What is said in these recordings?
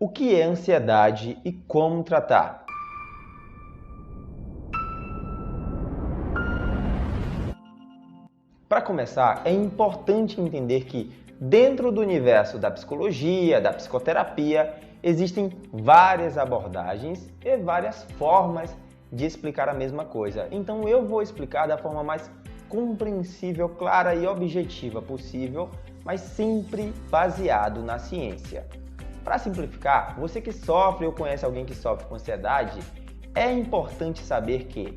O que é ansiedade e como tratar? Para começar, é importante entender que dentro do universo da psicologia, da psicoterapia, existem várias abordagens e várias formas de explicar a mesma coisa. Então eu vou explicar da forma mais compreensível, clara e objetiva possível, mas sempre baseado na ciência. Para simplificar, você que sofre ou conhece alguém que sofre com ansiedade, é importante saber que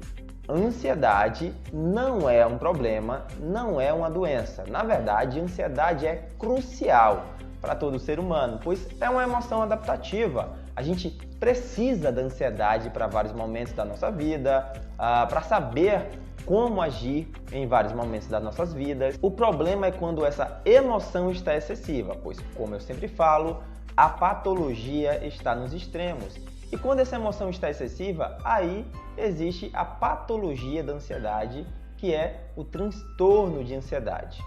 ansiedade não é um problema, não é uma doença. Na verdade, a ansiedade é crucial para todo ser humano, pois é uma emoção adaptativa. A gente precisa da ansiedade para vários momentos da nossa vida, para saber como agir em vários momentos das nossas vidas. O problema é quando essa emoção está excessiva, pois, como eu sempre falo, a patologia está nos extremos. E quando essa emoção está excessiva, aí existe a patologia da ansiedade, que é o transtorno de ansiedade.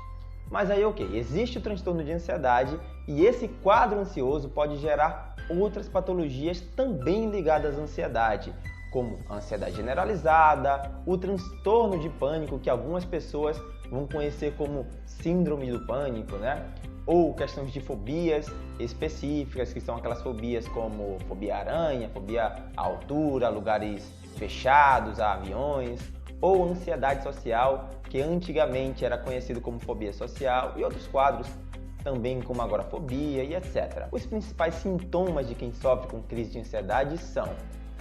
Mas aí, existe o transtorno de ansiedade e esse quadro ansioso pode gerar outras patologias também ligadas à ansiedade, como a ansiedade generalizada, o transtorno de pânico, que algumas pessoas vão conhecer como síndrome do pânico, né? Ou questões de fobias específicas, que são aquelas fobias como fobia à aranha, fobia à altura, lugares fechados, a aviões, ou ansiedade social, que antigamente era conhecido como fobia social, e outros quadros também como agorafobia e etc. Os principais sintomas de quem sofre com crise de ansiedade são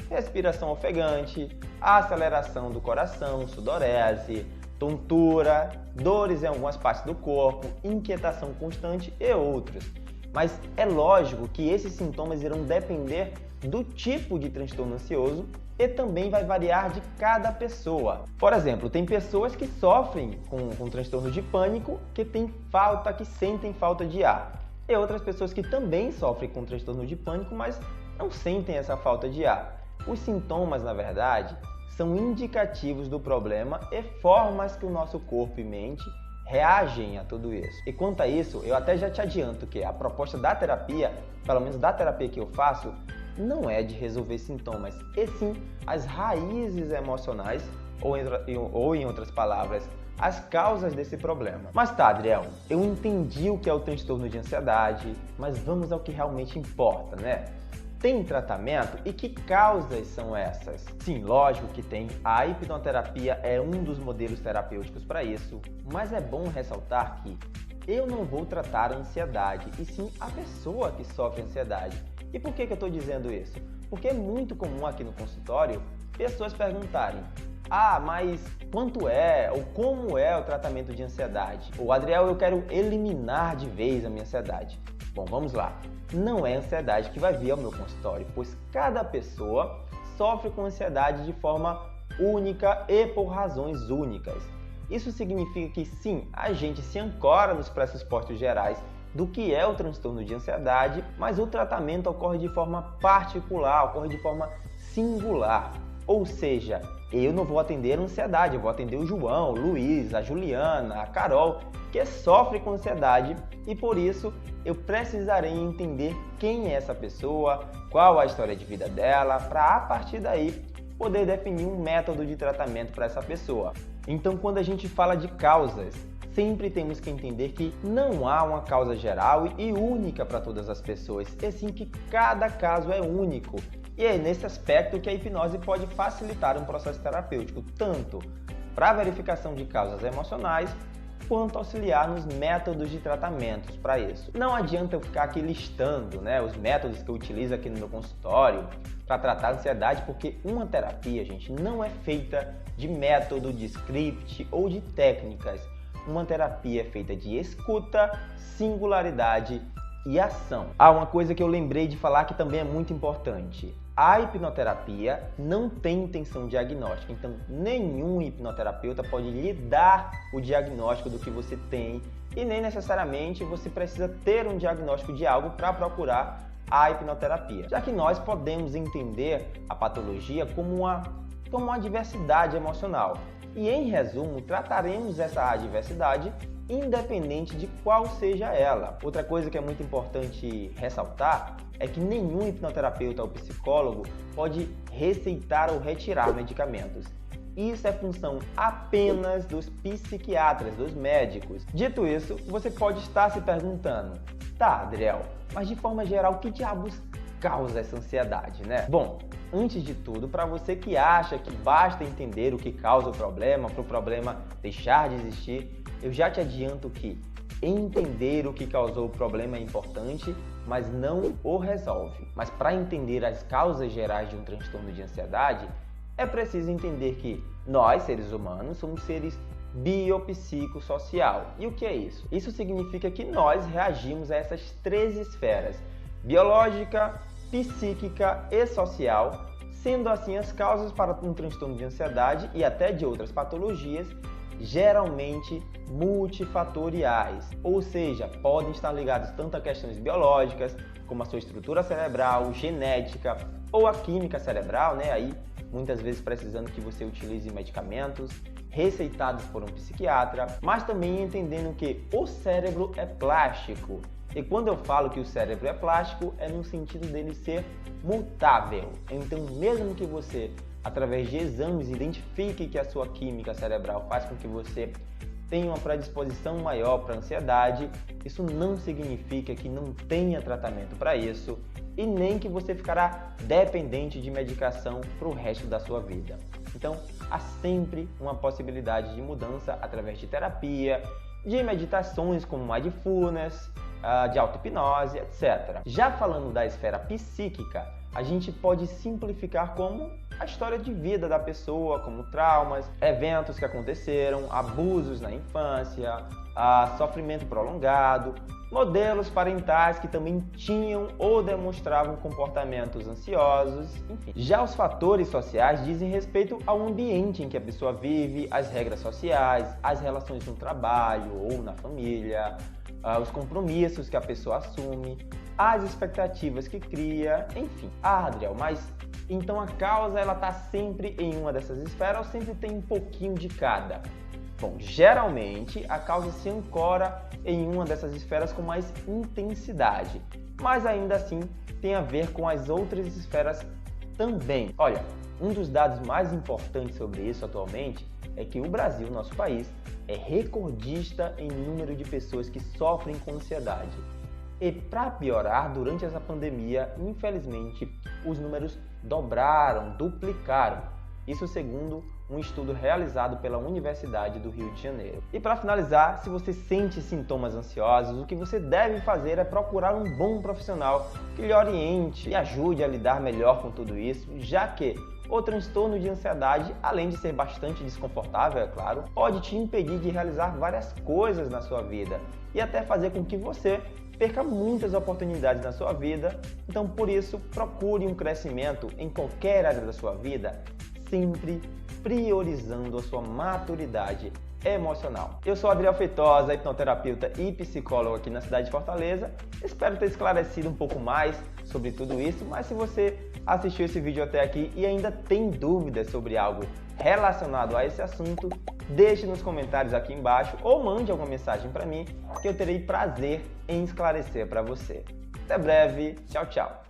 respiração ofegante, aceleração do coração, sudorese, tontura, dores em algumas partes do corpo, inquietação constante e outros. Mas é lógico que esses sintomas irão depender do tipo de transtorno ansioso e também vai variar de cada pessoa. Por exemplo, tem pessoas que sofrem com transtorno de pânico que sentem falta de ar. E outras pessoas que também sofrem com transtorno de pânico, mas não sentem essa falta de ar. Os sintomas, na verdade, são indicativos do problema e formas que o nosso corpo e mente reagem a tudo isso. E quanto a isso, eu até já te adianto que a proposta da terapia, pelo menos da terapia que eu faço, não é de resolver sintomas, e sim as raízes emocionais, ou em outras palavras, as causas desse problema. Mas tá, Adriel, eu entendi o que é o transtorno de ansiedade, mas vamos ao que realmente importa, né? Tem tratamento? E que causas são essas? Sim, lógico que tem. A hipnoterapia é um dos modelos terapêuticos para isso, mas é bom ressaltar que eu não vou tratar a ansiedade, e sim a pessoa que sofre ansiedade. E por que eu estou dizendo isso? Porque é muito comum aqui no consultório pessoas perguntarem: mas quanto é ou como é o tratamento de ansiedade? Ou Adriel, eu quero eliminar de vez a minha ansiedade. Bom, vamos lá. Não é a ansiedade que vai vir ao meu consultório, pois cada pessoa sofre com ansiedade de forma única e por razões únicas. Isso significa que sim, a gente se ancora nos pressupostos gerais do que é o transtorno de ansiedade, mas o tratamento ocorre de forma particular, ocorre de forma singular. Ou seja, eu não vou atender a ansiedade, eu vou atender o João, o Luiz, a Juliana, a Carol, que sofre com ansiedade, e por isso eu precisarei entender quem é essa pessoa, qual a história de vida dela, para a partir daí poder definir um método de tratamento para essa pessoa. Então, quando a gente fala de causas, sempre temos que entender que não há uma causa geral e única para todas as pessoas, e sim que cada caso é único. E é nesse aspecto que a hipnose pode facilitar um processo terapêutico, tanto para a verificação de causas emocionais, quanto auxiliar nos métodos de tratamentos para isso. Não adianta eu ficar aqui listando, os métodos que eu utilizo aqui no meu consultório para tratar a ansiedade, porque uma terapia, gente, não é feita de método, de script ou de técnicas. Uma terapia é feita de escuta, singularidade e ação. Uma coisa que eu lembrei de falar que também é muito importante. A hipnoterapia não tem intenção diagnóstica, então nenhum hipnoterapeuta pode lhe dar o diagnóstico do que você tem e nem necessariamente você precisa ter um diagnóstico de algo para procurar a hipnoterapia, já que nós podemos entender a patologia como uma diversidade emocional. E em resumo, trataremos essa adversidade independente de qual seja ela. Outra coisa que é muito importante ressaltar é que nenhum hipnoterapeuta ou psicólogo pode receitar ou retirar medicamentos. Isso é função apenas dos psiquiatras, dos médicos. Dito isso, você pode estar se perguntando: tá, Adriel, mas de forma geral, o que diabos causa essa ansiedade, né? Bom, antes de tudo, para você que acha que basta entender o que causa o problema para o problema deixar de existir, eu já te adianto que entender o que causou o problema é importante, mas não o resolve. Mas para entender as causas gerais de um transtorno de ansiedade, é preciso entender que nós, seres humanos, somos seres biopsicossocial. E o que é isso? Isso significa que nós reagimos a essas três esferas: biológica, psíquica e social, sendo assim as causas para um transtorno de ansiedade e até de outras patologias geralmente multifatoriais, ou seja, podem estar ligados tanto a questões biológicas, como a sua estrutura cerebral, genética ou a química cerebral, né? Aí muitas vezes precisando que você utilize medicamentos receitados por um psiquiatra, mas também entendendo que o cérebro é plástico. E quando eu falo que o cérebro é plástico, é no sentido dele ser mutável. Então, mesmo que você, através de exames, identifique que a sua química cerebral faz com que você tenha uma predisposição maior para a ansiedade, isso não significa que não tenha tratamento para isso e nem que você ficará dependente de medicação para o resto da sua vida. Então, há sempre uma possibilidade de mudança através de terapia, de meditações como mindfulness, de auto-hipnose, etc. Já falando da esfera psíquica, a gente pode simplificar como a história de vida da pessoa, como traumas, eventos que aconteceram, abusos na infância, sofrimento prolongado, modelos parentais que também tinham ou demonstravam comportamentos ansiosos, enfim. Já os fatores sociais dizem respeito ao ambiente em que a pessoa vive, as regras sociais, as relações no trabalho ou na família, os compromissos que a pessoa assume, as expectativas que cria, enfim. Adriel, mas então a causa ela está sempre em uma dessas esferas ou sempre tem um pouquinho de cada? Bom, geralmente a causa se ancora em uma dessas esferas com mais intensidade, mas ainda assim tem a ver com as outras esferas também. Olha, um dos dados mais importantes sobre isso atualmente é que o Brasil, nosso país, é recordista em número de pessoas que sofrem com ansiedade. E para piorar, durante essa pandemia, infelizmente, os números dobraram, duplicaram. Isso segundo um estudo realizado pela Universidade do Rio de Janeiro. E para finalizar, se você sente sintomas ansiosos, o que você deve fazer é procurar um bom profissional que lhe oriente e ajude a lidar melhor com tudo isso, já que o transtorno de ansiedade, além de ser bastante desconfortável, é claro, pode te impedir de realizar várias coisas na sua vida e até fazer com que você perca muitas oportunidades na sua vida. Então, por isso, procure um crescimento em qualquer área da sua vida, sempre priorizando a sua maturidade emocional. Eu sou Adriel Feitosa, hipnoterapeuta e psicólogo aqui na cidade de Fortaleza. Espero ter esclarecido um pouco mais sobre tudo isso, mas se você assistiu esse vídeo até aqui e ainda tem dúvidas sobre algo relacionado a esse assunto, deixe nos comentários aqui embaixo ou mande alguma mensagem para mim que eu terei prazer em esclarecer para você. Até breve, tchau, tchau!